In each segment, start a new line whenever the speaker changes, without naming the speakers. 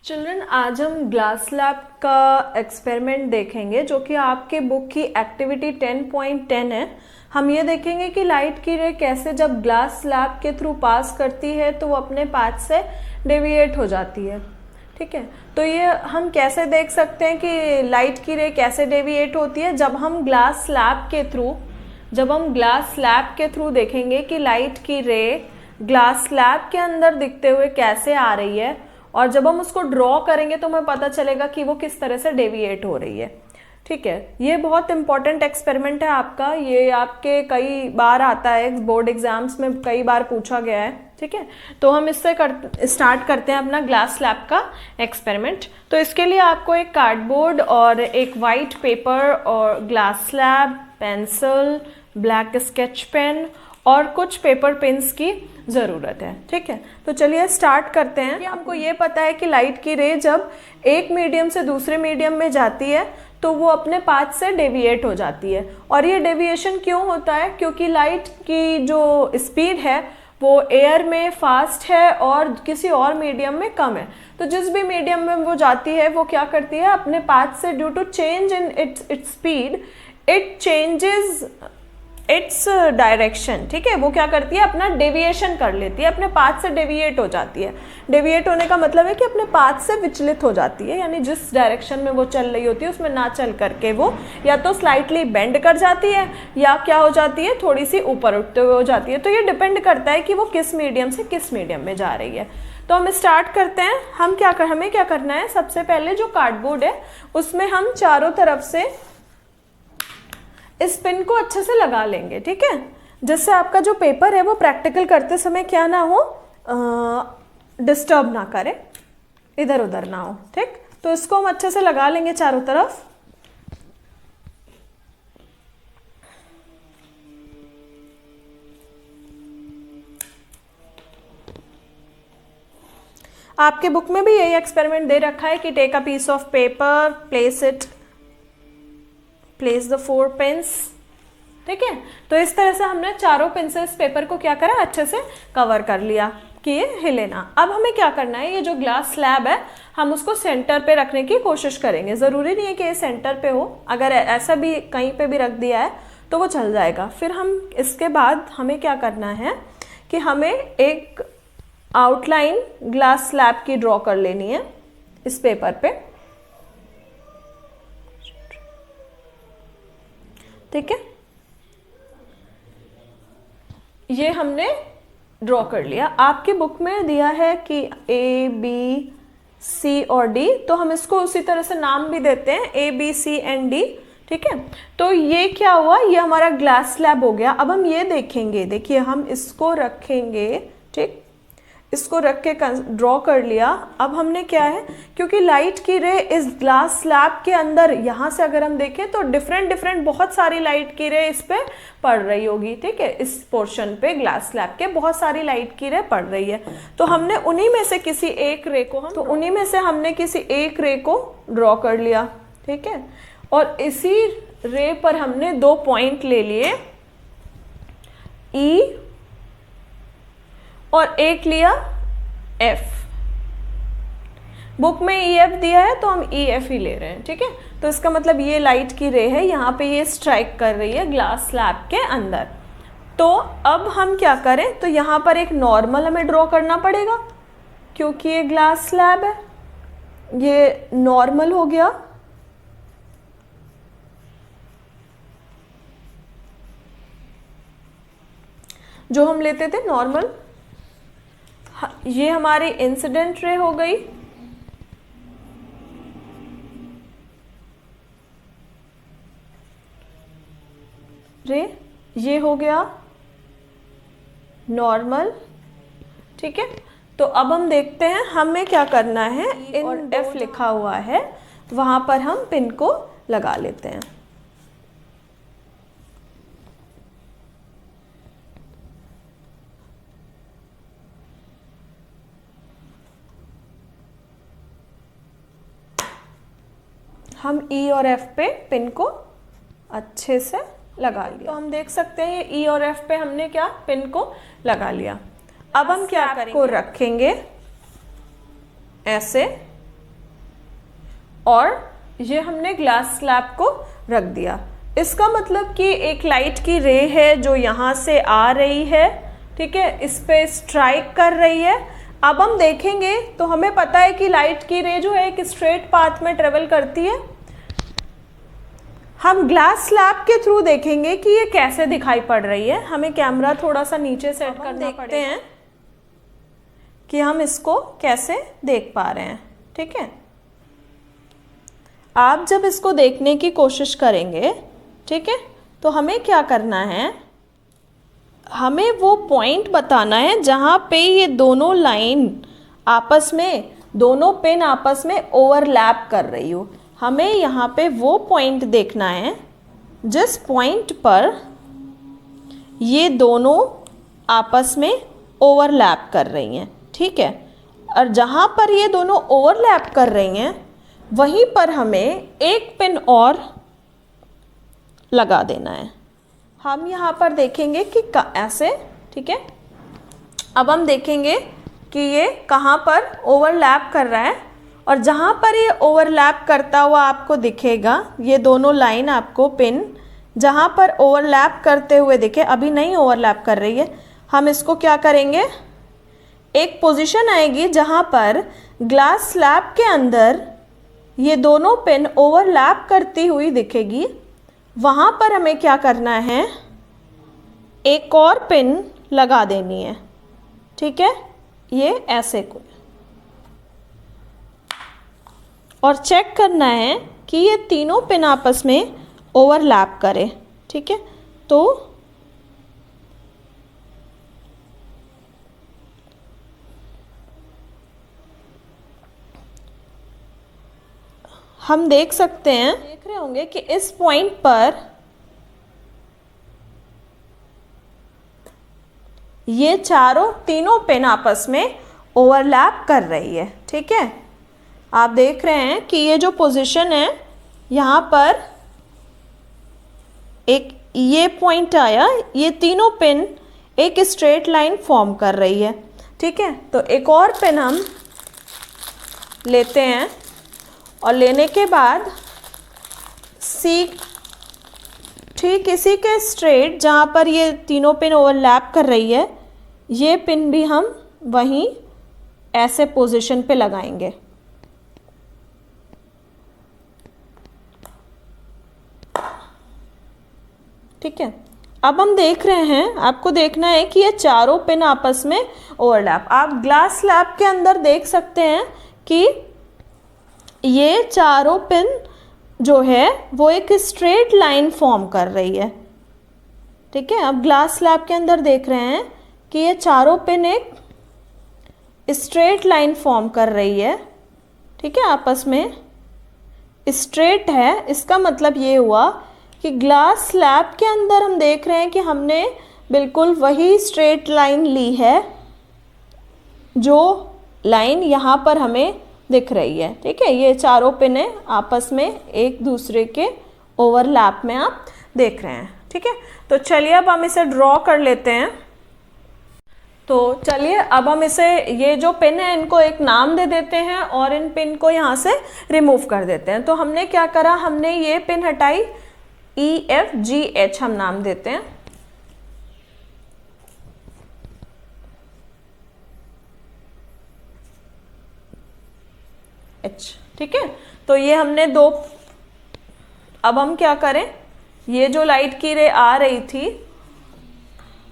Children, आज हम glass lab का एक्सपेरिमेंट देखेंगे जो कि आपके बुक की एक्टिविटी 10.10 है। हम ये देखेंगे कि लाइट की रे कैसे जब ग्लास स्लैब के थ्रू पास करती है तो वो अपने पाथ से डेविएट हो जाती है। ठीक है, तो ये हम कैसे देख सकते हैं कि लाइट की रे कैसे डेविएट होती है जब हम ग्लास स्लैब के थ्रू देखेंगे कि लाइट की रे ग्लास स्लैब के अंदर दिखते हुए कैसे आ रही है, और जब हम उसको ड्रॉ करेंगे तो हमें पता चलेगा कि वो किस तरह से डेविएट हो रही है। ठीक है, ये बहुत इंपॉर्टेंट एक्सपेरिमेंट है आपका, ये आपके कई बार आता है, बोर्ड एग्जाम्स में कई बार पूछा गया है। ठीक है, तो हम इससे स्टार्ट करते हैं अपना ग्लास स्लैब का एक्सपेरिमेंट। तो इसके लिए आपको एक कार्डबोर्ड और एक वाइट पेपर और glass slab, pencil, black sketch pen और कुछ पेपर पिन्स की ज़रूरत है। ठीक है, तो चलिए स्टार्ट करते हैं। कि हमको ये पता है कि लाइट की रे जब एक मीडियम से दूसरे मीडियम में जाती है तो वो अपने पाथ से डेविएट हो जाती है। और ये डेविएशन क्यों होता है? क्योंकि लाइट की जो स्पीड है वो एयर में फास्ट है और किसी और मीडियम में कम है। तो जिस भी मीडियम में वो जाती है वो क्या करती है, अपने पाथ से due to change in its speed it changes its direction. ठीक है, वो क्या करती है, अपना डेविएशन कर लेती है, अपने पाथ से डेविएट हो जाती है। डेविएट होने का मतलब है कि अपने पाथ से विचलित हो जाती है, यानी जिस डायरेक्शन में वो चल रही होती है उसमें ना चल करके वो या तो स्लाइटली बेंड कर जाती है या क्या हो जाती है, थोड़ी सी ऊपर उठते हुए हो जाती है। तो ये डिपेंड करता है कि वो किस मीडियम से किस मीडियम में जा रही है। तो हम स्टार्ट करते हैं। हमें क्या करना है, सबसे पहले जो कार्डबोर्ड है उसमें हम चारों तरफ से इस पिन को अच्छे से लगा लेंगे। ठीक है, जिससे आपका जो पेपर है वो प्रैक्टिकल करते समय क्या ना हो, डिस्टर्ब ना करे, इधर उधर ना हो। ठीक, तो इसको हम अच्छे से लगा लेंगे चारों तरफ। आपके बुक में भी यही एक्सपेरिमेंट दे रखा है कि take a piece of paper, place the 4 pins. ठीक है, तो इस तरह से हमने चारों पिन से इस पेपर को क्या करा, अच्छे से कवर कर लिया कि ये हिले ना। अब हमें क्या करना है, ये जो ग्लास स्लैब है हम उसको सेंटर पे रखने की कोशिश करेंगे। ज़रूरी नहीं है कि ये सेंटर पे हो, अगर ऐसा भी कहीं पे भी रख दिया है तो वो चल जाएगा। फिर हम इसके बाद हमें क्या करना है कि हमें एक आउटलाइन ग्लास स्लैब की ड्रॉ कर लेनी है इस पेपर पे। ठीक है, ये हमने ड्रॉ कर लिया। आपकी बुक में दिया है कि A, B, C और D, तो हम इसको उसी तरह से नाम भी देते हैं A, B, C and D। ठीक है, तो ये क्या हुआ, ये हमारा ग्लास स्लैब हो गया। अब हम ये देखेंगे, देखिए हम इसको रखेंगे। ठीक, इसको रख के ड्रॉ कर लिया। अब हमने क्या है, क्योंकि लाइट की रे इस ग्लास स्लैब के अंदर, यहाँ से अगर हम देखें तो डिफरेंट बहुत सारी लाइट की रे इस पे पड़ रही होगी। ठीक है, इस पोर्शन पे ग्लास स्लैब के बहुत सारी लाइट की रे पड़ रही है। तो हमने उन्हीं में से किसी एक रे को ड्रॉ कर लिया। ठीक है, और इसी रे पर हमने 2 पॉइंट ले लिए, E और एक लिया F। बुक में EF दिया है तो हम EF ही ले रहे हैं। ठीक है, तो इसका मतलब ये लाइट की रे है, यहाँ पे ये स्ट्राइक कर रही है ग्लास स्लैब के अंदर। तो अब हम क्या करें, तो यहाँ पर एक नॉर्मल हमें ड्रॉ करना पड़ेगा क्योंकि ये ग्लास स्लैब है, ये नॉर्मल हो गया। जो हम लेते थे नॉर्मल, ये हमारी इंसिडेंट रे हो गई। ये हो गया नॉर्मल। ठीक है, तो अब हम देखते हैं हमें क्या करना है। इन F लिखा हुआ है वहां पर हम पिन को लगा लेते हैं। हम E और F पे पिन को अच्छे से लगा लिया। तो हम देख सकते हैं ये E और F पे हमने क्या, पिन को लगा लिया। अब हम क्या करेंगे, को रखेंगे ऐसे और ये हमने ग्लास स्लैब को रख दिया। इसका मतलब कि एक लाइट की रे है जो यहाँ से आ रही है, ठीक है, इस पे स्ट्राइक कर रही है। अब हम देखेंगे तो हमें पता है कि लाइट की रे जो है एक स्ट्रेट पाथ में ट्रेवल करती है। हम ग्लास स्लैब के थ्रू देखेंगे कि ये कैसे दिखाई पड़ रही है। हमें कैमरा थोड़ा सा नीचे सेट करना पड़ेगा, देखते हैं कि हम इसको कैसे देख पा रहे हैं। ठीक है, आप जब इसको देखने की कोशिश करेंगे, ठीक है, तो हमें क्या करना है, हमें वो पॉइंट बताना है जहाँ पे ये दोनों लाइन आपस में, दोनों पिन आपस में ओवरलैप कर रही हो। हमें यहाँ पे वो पॉइंट देखना है जिस पॉइंट पर ये दोनों आपस में ओवरलैप कर रही हैं। ठीक है, और जहाँ पर ये दोनों ओवरलैप कर रही हैं वहीं पर हमें एक पिन और लगा देना है। हम यहाँ पर देखेंगे कि ऐसे, ठीक है, अब हम देखेंगे कि ये कहाँ पर ओवरलैप कर रहा है, और जहाँ पर ये ओवरलैप करता हुआ आपको दिखेगा, ये दोनों लाइन आपको पिन जहाँ पर ओवरलैप करते हुए दिखे, अभी नहीं ओवरलैप कर रही है, हम इसको क्या करेंगे, एक पोजीशन आएगी जहाँ पर ग्लास स्लैब के अंदर ये दोनों पिन ओवरलैप करती हुई दिखेगी। वहाँ पर हमें क्या करना है, एक और पिन लगा देनी है। ठीक है, ये ऐसे को, और चेक करना है कि ये तीनों पिन आपस में ओवरलैप करे। ठीक है, तो हम देख सकते हैं, देख रहे होंगे कि इस पॉइंट पर ये तीनों पिन आपस में ओवरलैप कर रही है। ठीक है, आप देख रहे हैं कि ये जो पोजीशन है, यहाँ पर एक ये पॉइंट आया, ये तीनों पिन एक स्ट्रेट लाइन फॉर्म कर रही है। ठीक है, तो एक और पिन हम लेते हैं, और लेने के बाद ठीक इसी के स्ट्रेट जहाँ पर ये तीनों पिन ओवरलैप कर रही है, ये पिन भी हम वहीं ऐसे पोजीशन पे लगाएंगे। ठीक है, अब हम देख रहे हैं, आपको देखना है कि ये चारों पिन आपस में ओवरलैप। आप ग्लास स्लैब के अंदर देख सकते हैं कि ये चारों पिन जो है वो एक स्ट्रेट लाइन फॉर्म कर रही है। ठीक है, अब ग्लास स्लैब के अंदर देख रहे हैं कि ये चारों पिन एक स्ट्रेट लाइन फॉर्म कर रही है। ठीक है, आपस में स्ट्रेट है। इसका मतलब ये हुआ कि ग्लास स्लैब के अंदर हम देख रहे हैं कि हमने बिल्कुल वही स्ट्रेट लाइन ली है जो लाइन यहाँ पर हमें दिख रही है। ठीक है, ये चारों पिने आपस में एक दूसरे के ओवरलैप में आप देख रहे हैं। ठीक है, तो चलिए अब हम इसे ड्रॉ कर लेते हैं। तो चलिए अब हम इसे, ये जो पिन है इनको एक नाम दे देते हैं और इन पिन को यहाँ से रिमूव कर देते हैं। तो हमने क्या करा, हमने ये पिन हटाई, EFGH हम नाम देते हैं। H, ठीक है, तो ये हमने दो। अब हम क्या करें, ये जो लाइट की रे आ रही थी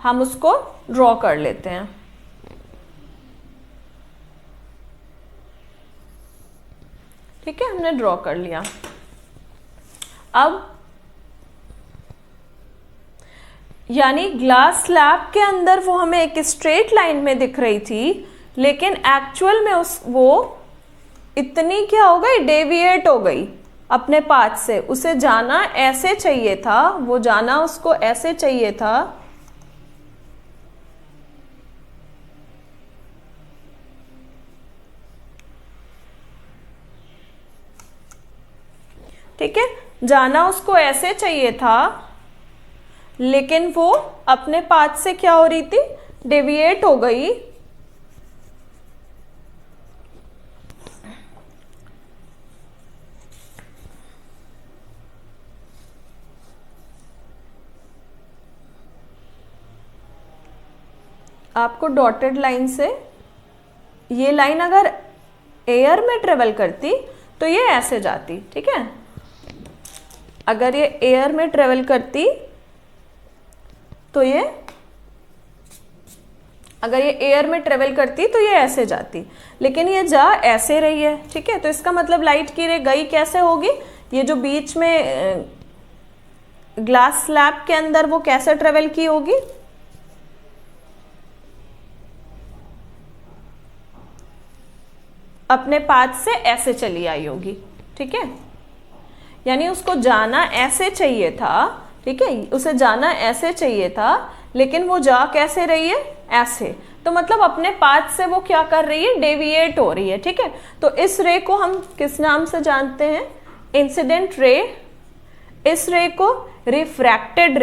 हम उसको ड्रॉ कर लेते हैं। ठीक है, हमने ड्रॉ कर लिया। अब यानी ग्लास स्लैब के अंदर वो हमें एक स्ट्रेट लाइन में दिख रही थी, लेकिन एक्चुअल में वो इतनी क्या हो गई, डेविएट हो गई अपने पाथ से। उसे जाना ऐसे चाहिए था, वो जाना उसको ऐसे चाहिए था। ठीक है, जाना उसको ऐसे चाहिए था, लेकिन वो अपने पाथ से क्या हो रही थी, डेविएट हो गई। आपको डॉटेड लाइन से, ये लाइन अगर एयर में ट्रेवल करती तो ये ऐसे जाती, ठीक है। अगर ये एयर में ट्रेवल करती तो ये, अगर ये एयर में ट्रेवल करती तो ये ऐसे जाती, लेकिन ये जा ऐसे रही है, ठीक है। तो इसका मतलब लाइट की रे गई कैसे होगी, ये जो बीच में ग्लास स्लैब के अंदर वो कैसे ट्रेवल की होगी, अपने पाथ से ऐसे चली आई होगी, ठीक है। यानी उसको जाना ऐसे चाहिए था, ठीक है, उसे जाना ऐसे चाहिए था, लेकिन वो जा कैसे रही है, ऐसे। तो मतलब अपने पाथ से वो क्या कर रही है, डेविएट हो रही है, ठीक है। तो इस रे को हम किस नाम से जानते हैं, इंसिडेंट रे। इस रे को रिफ्रैक्टेड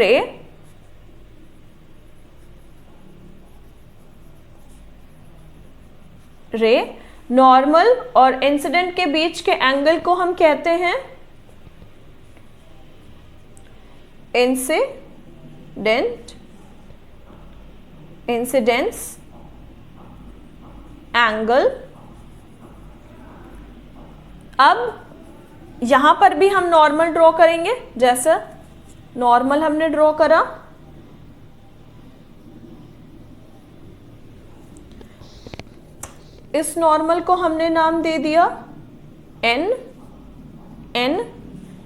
रे नॉर्मल और इंसिडेंट के बीच के एंगल को हम कहते हैं इंसिडेंस एंगल। अब यहां पर भी हम नॉर्मल ड्रॉ करेंगे, जैसा नॉर्मल हमने ड्रॉ करा, इस नॉर्मल को हमने नाम दे दिया एन,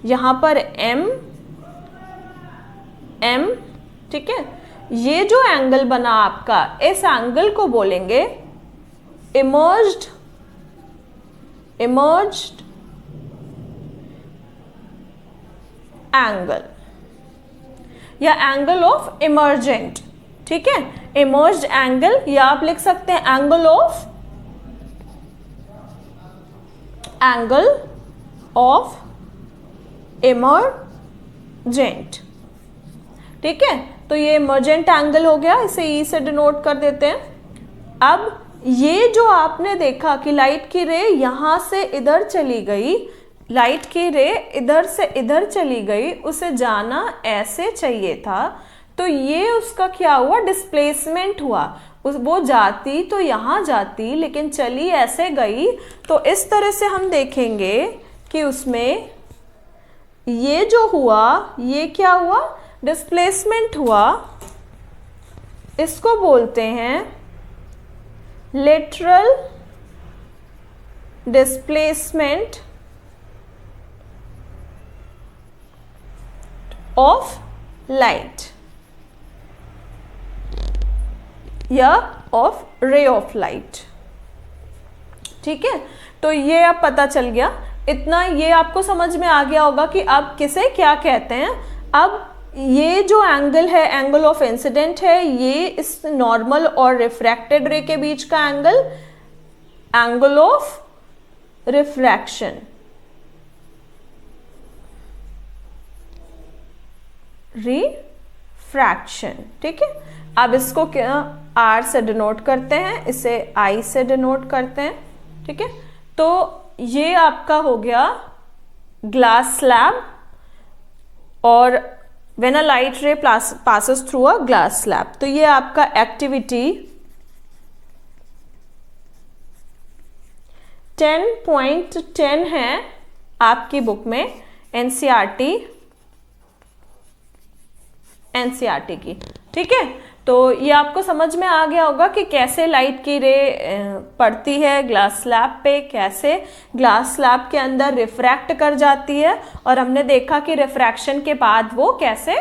यहां पर एम, ठीक है। ये जो एंगल बना आपका, इस एंगल को बोलेंगे इमर्ज्ड एंगल या एंगल ऑफ इमर्जेंट, ठीक है। इमर्ज्ड एंगल, या आप लिख सकते हैं एंगल ऑफ इमर्जेंट, ठीक है। तो ये इमर्जेंट एंगल हो गया, इसे ई से डिनोट कर देते हैं। अब ये जो आपने देखा कि लाइट की रे यहां से इधर चली गई, लाइट की रे इधर से इधर चली गई, उसे जाना ऐसे चाहिए था, तो ये उसका क्या हुआ, डिस्प्लेसमेंट हुआ। वो जाती तो यहां जाती, लेकिन चली ऐसे गई। तो इस तरह से हम देखेंगे कि उसमें ये जो हुआ, ये क्या हुआ, डिस्प्लेसमेंट हुआ। इसको बोलते हैं लेटरल डिस्प्लेसमेंट ऑफ लाइट या ऑफ रे ऑफ लाइट, ठीक है। तो ये अब पता चल गया, इतना ये आपको समझ में आ गया होगा कि अब किसे क्या कहते हैं। अब ये जो एंगल है, एंगल ऑफ इंसिडेंट है, ये इस नॉर्मल और रिफ्रैक्टेड रे के बीच का एंगल ऑफ रिफ्रैक्शन, ठीक है। अब इसको क्या आर से डिनोट करते हैं, इसे आई से डिनोट करते हैं, ठीक है। तो ये आपका हो गया ग्लास स्लैब, और व्हेन अ लाइट रे passes through a glass slab. तो ये आपका एक्टिविटी 10.10 है आपकी बुक में, एनसीईआरटी की, ठीक है। तो ये आपको समझ में आ गया होगा कि कैसे लाइट की रे पड़ती है ग्लास स्लैब पे, कैसे ग्लास स्लैब के अंदर रिफ्रैक्ट कर जाती है, और हमने देखा कि रिफ्रैक्शन के बाद वो कैसे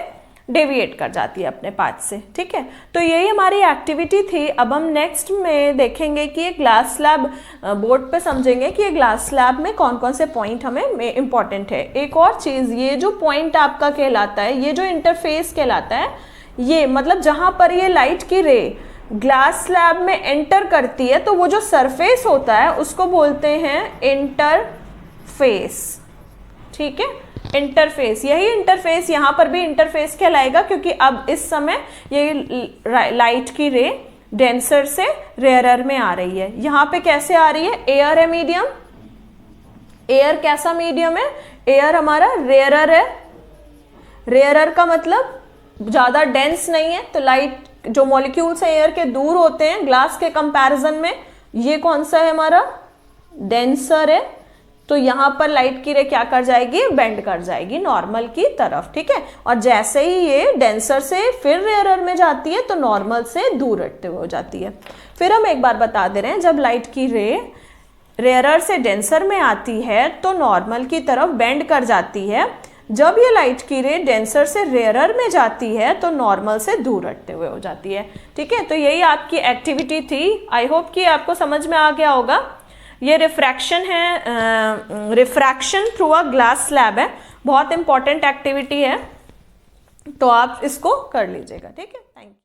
डेविएट कर जाती है अपने पाथ से, ठीक है। तो यही हमारी एक्टिविटी थी। अब हम नेक्स्ट में देखेंगे कि ये ग्लास स्लैब, बोर्ड पे समझेंगे कि ये ग्लास स्लैब में कौन कौन से पॉइंट हमें इंपॉर्टेंट है। एक और चीज़, ये जो पॉइंट आपका कहलाता है, ये जो इंटरफेस कहलाता है, ये मतलब जहां पर ये लाइट की रे ग्लास स्लैब में एंटर करती है, तो वो जो सरफेस होता है उसको बोलते हैं इंटरफेस, ठीक है। इंटरफेस, यही इंटरफेस यहां पर भी इंटरफेस कहलाएगा, क्योंकि अब इस समय ये लाइट की रे डेंसर से रेयरर में आ रही है। यहां पे कैसे आ रही है, एयर है मीडियम, एयर कैसा मीडियम है, एयर हमारा रेयरर है। रेयरर का मतलब ज्यादा डेंस नहीं है, तो लाइट जो मॉलिक्यूल्स हैं एयर के दूर होते हैं ग्लास के कंपैरिजन में, ये कौन सा है हमारा, डेंसर है। तो यहां पर लाइट की रे क्या कर जाएगी, बेंड कर जाएगी नॉर्मल की तरफ, ठीक है। और जैसे ही ये डेंसर से फिर रेयरर में जाती है तो नॉर्मल से दूर हटते हुए हो जाती है। फिर हम एक बार बता दे रहे हैं, जब लाइट की रे रेयरर से डेंसर में आती है तो नॉर्मल की तरफ बेंड कर जाती है। जब ये लाइट की रे डेंसर से रेयरर में जाती है तो नॉर्मल से दूर हटते हुए हो जाती है, ठीक है। तो यही आपकी एक्टिविटी थी। आई होप कि आपको समझ में आ गया होगा। ये रिफ्रैक्शन है, refraction through a glass slab है, बहुत इंपॉर्टेंट एक्टिविटी है, तो आप इसको कर लीजिएगा, ठीक है। Thank you.